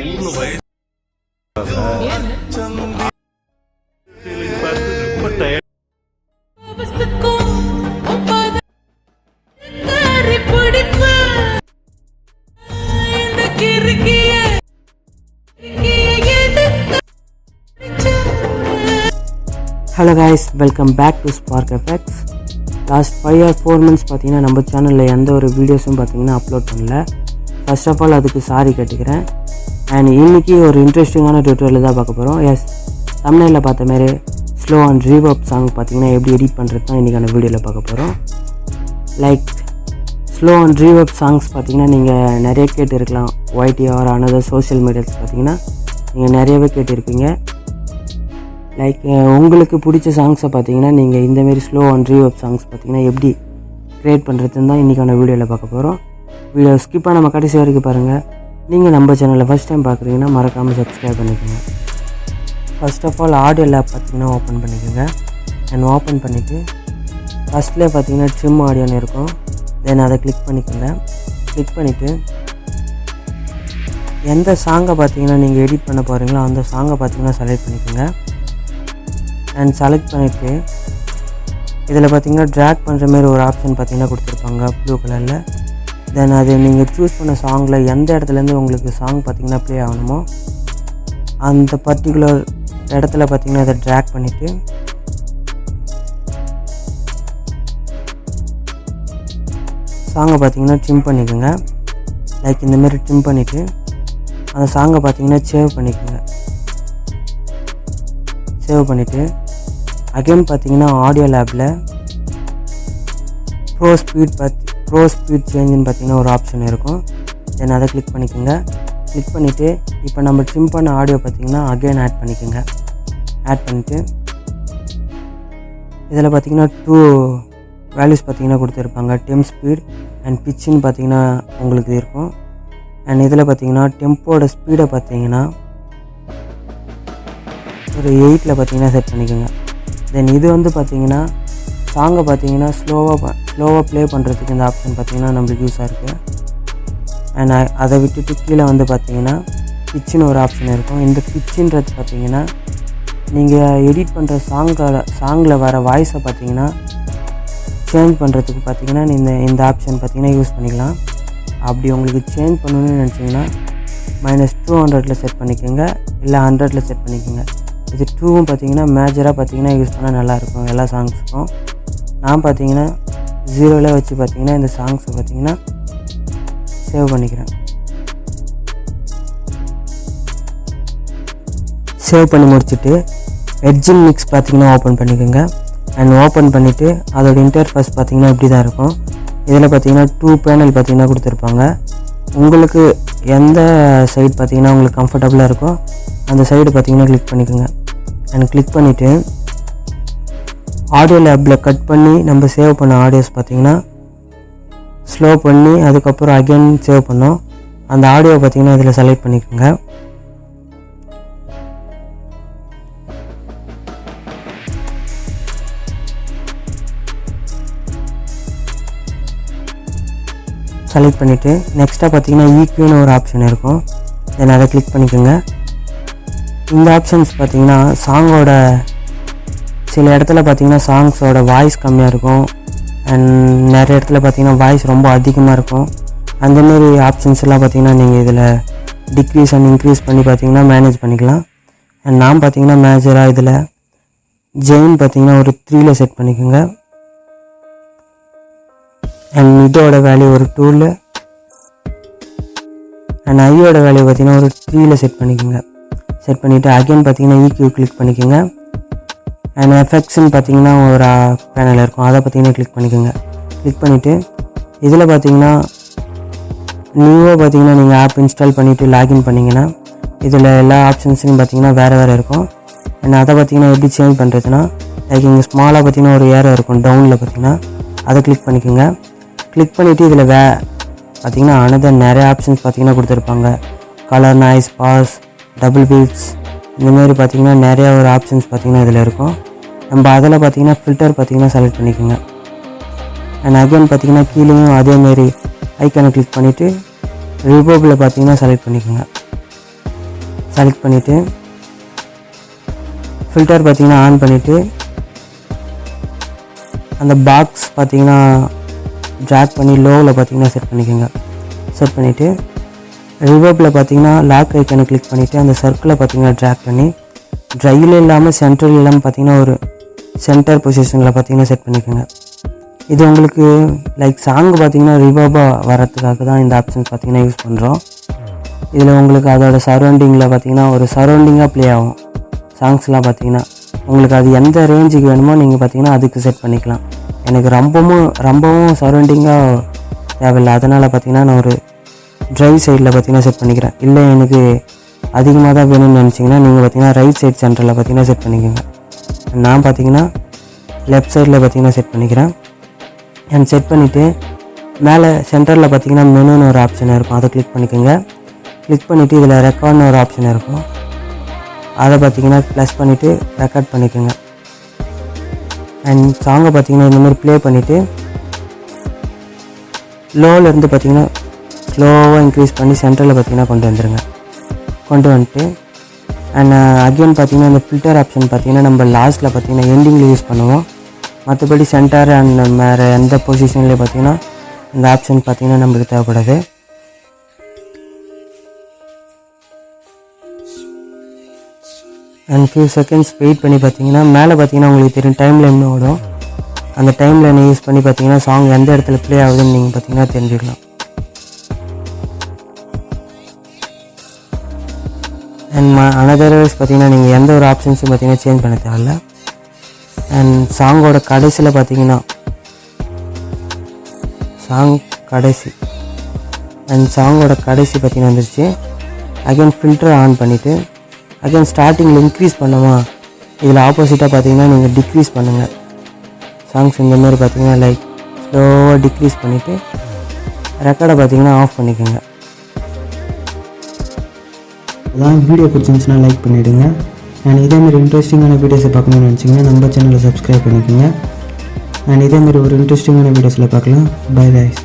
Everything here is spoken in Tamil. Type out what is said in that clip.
Hello guys, welcome back to spark effects. Last 5 or 4 months பார்த்தீங்கன்னா நம்ம சேனலில் எந்த ஒரு வீடியோஸும் பார்த்தீங்கன்னா அப்லோட் பண்ணல. ஃபர்ஸ்ட் ஆஃப் ஆல் அதுக்கு சாரி கேட்டுக்கிறேன். அண்ட் இன்றைக்கி ஒரு இன்ட்ரெஸ்டிங்கான டியூட்டோரியல் தான் பார்க்க போகிறோம். எஸ், தமிழில் பார்த்த மாரி ஸ்லோ அண்ட் ரீவர்ப் சாங் பார்த்தீங்கன்னா எப்படி எடிட் பண்ணுறது தான் இன்றைக்கான வீடியோவில் பார்க்க போகிறோம். Like slow and reverb songs பார்த்தீங்கன்னா நீங்கள் நிறைய கேட்டுருக்கலாம். YT or another social medias பார்த்தீங்கன்னா நீங்கள் நிறையவே கேட்டுருப்பீங்க. லைக் உங்களுக்கு பிடிச்ச சாங்ஸை பார்த்தீங்கன்னா நீங்கள் இந்தமாரி ஸ்லோ அண்ட் ரீவர்ப் சாங்ஸ் பார்த்தீங்கன்னா எப்படி க்ரியேட் பண்ணுறதுன்னு தான் இன்றைக்கான வீடியோவில் பார்க்க போகிறோம். வீடியோ ஸ்கிப் பண்ணாம கடைசி வரைக்கும் பாருங்கள். நீங்கள் நம்ம சேனலில் ஃபஸ்ட் டைம் பார்க்குறீங்கன்னா மறக்காமல் சப்ஸ்கிரைப் பண்ணிக்கோங்க. First of all audio lab பார்த்தீங்கன்னா ஓப்பன் பண்ணிக்கோங்க. அண்ட் ஓப்பன் பண்ணிவிட்டு ஃபஸ்ட்லேயே பார்த்தீங்கன்னா ட்ரிம் ஆடியோன்னு இருக்கும். தென் அதை கிளிக் பண்ணிக்கோங்க. கிளிக் பண்ணிவிட்டு எந்த சாங்கை பார்த்தீங்கன்னா நீங்கள் எடிட் பண்ண போகிறீங்களோ அந்த சாங்கை பார்த்தீங்கன்னா செலக்ட் பண்ணிக்கோங்க. அண்ட் செலக்ட் பண்ணிவிட்டு இதில் பார்த்தீங்கன்னா ட்ராக் பண்ணுற மாதிரி ஒரு ஆப்ஷன் பார்த்தீங்கன்னா கொடுத்துருப்பாங்க ப்ளூ கலரில். தென் அது நீங்கள் சூஸ் பண்ண சாங்கில் எந்த இடத்துலேருந்து உங்களுக்கு சாங் பார்த்தீங்கன்னா ப்ளே ஆகணுமோ அந்த பர்டிகுலர் இடத்துல பார்த்தீங்கன்னா அதை ட்ராக் பண்ணிவிட்டு சாங்கை பார்த்தீங்கன்னா ட்ரிம் பண்ணிக்கோங்க. லைக் இந்தமாரி ட்ரிம் பண்ணிவிட்டு அந்த சாங்கை பார்த்தீங்கன்னா சேவ் பண்ணிக்கோங்க. சேவ் பண்ணிவிட்டு அகைன் பார்த்தீங்கன்னா ஆடியோ லேபில் ப்ரோ ஸ்பீட் சேஞ்சுன்னு பார்த்தீங்கன்னா ஒரு ஆப்ஷன் இருக்கும். தென் அதை கிளிக் பண்ணிக்கோங்க. கிளிக் பண்ணிவிட்டு இப்போ நம்ம ட்ரிம் பண்ண ஆடியோ பார்த்தீங்கன்னா அகைன் ஆட் பண்ணிக்கோங்க. ஆட் பண்ணிவிட்டு இதில் பார்த்தீங்கன்னா 2 வேல்யூஸ் பார்த்தீங்கன்னா கொடுத்துருப்பாங்க. டெம் ஸ்பீட் அண்ட் பிச்சுன்னு பார்த்தீங்கன்னா உங்களுக்கு இருக்கும். அண்ட் இதில் பார்த்தீங்கன்னா டெம்போட ஸ்பீடை பார்த்தீங்கன்னா ஒரு 8 பார்த்தீங்கன்னா செட் பண்ணிக்கோங்க. தென் இது வந்து பார்த்தீங்கன்னா சாங்கை பார்த்தீங்கன்னா ஸ்லோவாக ப்ளே பண்ணுறதுக்கு இந்த ஆப்ஷன் பார்த்தீங்கன்னா நம்மளுக்கு யூஸாக இருக்குது. அண்ட் அதை விட்டுட்டு கீழே வந்து பார்த்தீங்கன்னா பிச்சுன்னு ஒரு ஆப்ஷன் இருக்கும். இந்த பிச்சுன்றது பார்த்தீங்கன்னா நீங்கள் எடிட் பண்ணுற சாங்கில் வர வாய்ஸை பார்த்தீங்கன்னா சேஞ்ச் பண்ணுறதுக்கு பார்த்தீங்கன்னா இந்த ஆப்ஷன் பார்த்தீங்கன்னா யூஸ் பண்ணிக்கலாம். அப்படி உங்களுக்கு சேஞ்ச் பண்ணணும்னு நினச்சிங்கன்னா -200 செட் பண்ணிக்கோங்க, இல்லை 100 செட் பண்ணிக்கோங்க. இது 2வும் பார்த்தீங்கன்னா மேஜராக பார்த்தீங்கன்னா யூஸ் பண்ணால் நல்லாயிருக்கும் எல்லா சாங்ஸுக்கும். நான் பார்த்தீங்கன்னா 0 வச்சு பார்த்தீங்கன்னா இந்த சாங்ஸை பார்த்தீங்கன்னா சேவ் பண்ணிக்கிறேன். சேவ் பண்ணி முடிச்சுட்டு எட்ஜிங் மிக்ஸ் பார்த்தீங்கன்னா ஓப்பன் பண்ணிக்கோங்க. அண்ட் ஓப்பன் பண்ணிவிட்டு அதோட இன்டர்ஃபேஸ் பார்த்தீங்கன்னா இப்படி தான் இருக்கும். இதில் பார்த்தீங்கன்னா 2 பேனல் பார்த்தீங்கன்னா கொடுத்துருப்பாங்க. உங்களுக்கு எந்த சைடு பார்த்தீங்கன்னா உங்களுக்கு கம்ஃபர்டபுளாக இருக்கோ அந்த சைடு பார்த்தீங்கன்னா கிளிக் பண்ணிக்கோங்க. அண்ட் கிளிக் பண்ணிவிட்டு ஆடியோ லேபில் கட் பண்ணி நம்ம சேவ் பண்ண ஆடியோஸ் பார்த்தீங்கன்னா ஸ்லோ பண்ணி அதுக்கப்புறம் அகைன் சேவ் பண்ணோம். அந்த ஆடியோ பார்த்தீங்கன்னா இதில் செலக்ட் பண்ணிக்கோங்க. செலக்ட் பண்ணிவிட்டு நெக்ஸ்ட்டாக பார்த்தீங்கன்னா ஈக்யூன்னு ஒரு ஆப்ஷன் இருக்கும். தென் அதை கிளிக் பண்ணிக்கோங்க. இந்த ஆப்ஷன்ஸ் பார்த்தீங்கன்னா சாங்கோட சில இடத்துல பார்த்தீங்கன்னா சாங்ஸோட வாய்ஸ் கம்மியாக இருக்கும். அண்ட் நிறைய இடத்துல பார்த்தீங்கன்னா வாய்ஸ் ரொம்ப அதிகமாக இருக்கும். அந்தமாரி ஆப்ஷன்ஸ் எல்லாம் பார்த்தீங்கன்னா நீங்கள் இதில் டிக்ரீஸ் அண்ட் இன்க்ரீஸ் பண்ணி பார்த்தீங்கன்னா மேனேஜ் பண்ணிக்கலாம். அண்ட் நான் பார்த்தீங்கன்னா மேஜராக இதில் ஜெயின் பார்த்தீங்கன்னா ஒரு 3 செட் பண்ணிக்கோங்க. அண்ட் இதோட வேல்யூ ஒரு 2 அண்ட் ஐயோட வேல்யூ பார்த்தீங்கன்னா ஒரு 3 செட் பண்ணிக்கோங்க. செட் பண்ணிவிட்டு அகைன் பார்த்தீங்கன்னா EQ கிளிக் பண்ணிக்கோங்க. அண்ட் எஃபெக்ட்ஸ்ன்னு பார்த்தீங்கன்னா ஒரு பேனல் இருக்கும், அதை பார்த்தீங்கன்னா கிளிக் பண்ணிக்கோங்க. கிளிக் பண்ணிவிட்டு இதில் பார்த்தீங்கன்னா நியூவாக பார்த்தீங்கன்னா நீங்கள் ஆப் இன்ஸ்டால் பண்ணிவிட்டு லாகின் பண்ணிங்கன்னா இதில் எல்லா ஆப்ஷன்ஸையும் பார்த்தீங்கன்னா வேறு இருக்கும். அண்ட் அதை பார்த்தீங்கன்னா எப்படி சேஞ்ச் பண்ணுறதுன்னா லைக் இங்கே ஸ்மாலாக பார்த்தீங்கன்னா ஒரு ஏரோ இருக்கும் டவுனில் பார்த்தீங்கன்னா அதை கிளிக் பண்ணிக்கோங்க. கிளிக் பண்ணிவிட்டு இதில் பார்த்தீங்கன்னா அனதர் நிறைய ஆப்ஷன்ஸ் பார்த்தீங்கன்னா கொடுத்துருப்பாங்க. Colour, noise, bass, double beats, இந்தமாரி பார்த்தீங்கன்னா நிறையா ஒரு ஆப்ஷன்ஸ் பார்த்தீங்கன்னா இதில் இருக்கும். நம்ம அதில் பார்த்தீங்கன்னா ஃபில்டர் பார்த்தீங்கன்னா செலக்ட் பண்ணிக்கோங்க. அண்ட் அகைன் பார்த்தீங்கன்னா கீழேயும் அதேமாரி ஐக்கானை கிளிக் பண்ணிவிட்டு ரிவர்பில் பார்த்தீங்கன்னா செலக்ட் பண்ணிக்கோங்க. செலக்ட் பண்ணிவிட்டு ஃபில்டர் பார்த்திங்கன்னா ஆன் பண்ணிவிட்டு அந்த பாக்ஸ் பார்த்திங்கன்னா ட்ராக் பண்ணி லோவில் பார்த்திங்கன்னா செட் பண்ணிக்கோங்க. செட் பண்ணிவிட்டு ரிவர்பில் பார்த்திங்கன்னா லாக் ஐக்கனை கிளிக் பண்ணிவிட்டு அந்த சர்க்கிளை பார்த்திங்கன்னா ட்ராக் பண்ணி ட்ரையில் இல்லாமல் சென்டரில் இல்லாமல் பார்த்திங்கன்னா ஒரு சென்டர் பொசிஷனில் பார்த்திங்கன்னா செட் பண்ணிக்கோங்க. இது உங்களுக்கு லைக் சாங் பார்த்திங்கன்னா ரிவர்பாக வரத்துக்காக தான் இந்த ஆப்ஷன்ஸ் பார்த்திங்கன்னா யூஸ் பண்ணுறோம். இதில் உங்களுக்கு அதோட சரௌண்டிங்கில் பார்த்திங்கன்னா ஒரு சரௌண்டிங்காக ப்ளே ஆகும் சாங்ஸ்லாம் பார்த்திங்கன்னா. உங்களுக்கு அது எந்த ரேஞ்சுக்கு வேணுமோ நீங்கள் பார்த்திங்கன்னா அதுக்கு செட் பண்ணிக்கலாம். எனக்கு ரொம்பவும் சரௌண்டிங்காக தேவையில்லை, அதனால் பார்த்திங்கன்னா நான் ஒரு ட்ரைவ் சைடில் பார்த்திங்கன்னா செட் பண்ணிக்கிறேன். இல்லை எனக்கு அதிகமாக தான் வேணும்னு நினச்சிங்கன்னா நீங்கள் பார்த்திங்கன்னா ரைட் சைட் சென்டரில் பார்த்திங்கன்னா செட் பண்ணிக்கோங்க. நான் பார்த்திங்கன்னா லெஃப்ட் சைடில் பார்த்திங்கன்னா செட் பண்ணிக்கிறேன். அண்ட் செட் பண்ணிவிட்டு மேலே சென்டரில் பார்த்திங்கன்னா மெனுன்னு ஒரு ஆப்ஷன் இருக்கும், அதை கிளிக் பண்ணிக்கோங்க. கிளிக் பண்ணிவிட்டு இதில் ரெக்கார்ட்னு ஒரு ஆப்ஷன் இருக்கும், அதை பார்த்திங்கன்னா ப்ளஸ் பண்ணிவிட்டு ரெக்கார்ட் பண்ணிக்கோங்க. அண்ட் சாங்கை பார்த்திங்கன்னா இந்தமாதிரி ப்ளே பண்ணிவிட்டு லோவிலேருந்து பார்த்திங்கன்னா ஸ்லோவாக இன்க்ரீஸ் பண்ணி சென்டரில் பார்த்திங்கன்னா கொண்டு வந்துட்டு அண்ட் அகெயின் பார்த்திங்கன்னா இந்த ஃபில்டர் ஆப்ஷன் பார்த்திங்கன்னா நம்ம லாஸ்ட்டில் பார்த்திங்கன்னா எண்டிங்கில் யூஸ் பண்ணுவோம். மற்றபடி சென்டர் அண்ட் வேறு எந்த பொசிஷன்லேயும் பார்த்திங்கன்னா இந்த ஆப்ஷன் பார்த்திங்கன்னா நம்மளுக்கு தேவைப்படாது. அண்ட் ஃபியூ செகண்ட்ஸ் வெயிட் பண்ணி பார்த்திங்கன்னா மேலே பார்த்திங்கன்னா உங்களுக்கு தெரியும் டைம் லைன் ஓடும். அந்த டைம் லைனை யூஸ் பண்ணி பார்த்திங்கன்னா சாங் எந்த இடத்துல ப்ளே ஆகுதுன்னு நீங்கள் பார்த்திங்கன்னா தெரிஞ்சுக்கலாம். அண்ட் அனதர்வைஸ் பார்த்திங்கன்னா நீங்கள் எந்த ஒரு ஆப்ஷன்ஸும் பார்த்திங்கன்னா சேஞ்ச் பண்ண தேவையில்ல. அண்ட் சாங்கோட கடைசியில் பார்த்திங்கன்னா சாங்கோட கடைசி பார்த்திங்கன்னா வந்துருச்சு. அகைன் ஃபில்டரை ஆன் பண்ணிவிட்டு அகைன் ஸ்டார்டிங்கில் இன்க்ரீஸ் பண்ணுமா, இதில் ஆப்போசிட்டாக பார்த்திங்கன்னா நீங்கள் டிக்ரீஸ் பண்ணுங்கள். சாங்ஸ் இந்தமாதிரி பார்த்திங்கன்னா லைக் ஸ்லோவாக டிக்ரீஸ் பண்ணிவிட்டு ரெக்கார்டை பார்த்திங்கன்னா ஆஃப் பண்ணிக்கோங்க. அதான் வீடியோ பிடிச்சிருந்துச்சுன்னா லைக் பண்ணிவிடுங்க. அண்ட் இதேமாதிரி இன்ட்ரெஸ்டிங்கான வீடியோஸை பார்க்கணுன்னு நினச்சிங்கன்னா நம்ம சேனலை சப்ஸ்கிரைப் பண்ணிக்கோங்க. அண்ட் இதேமாதிரி ஒரு இன்ட்ரெஸ்டிங்கான வீடியோஸில் பார்க்கலாம். Bye guys.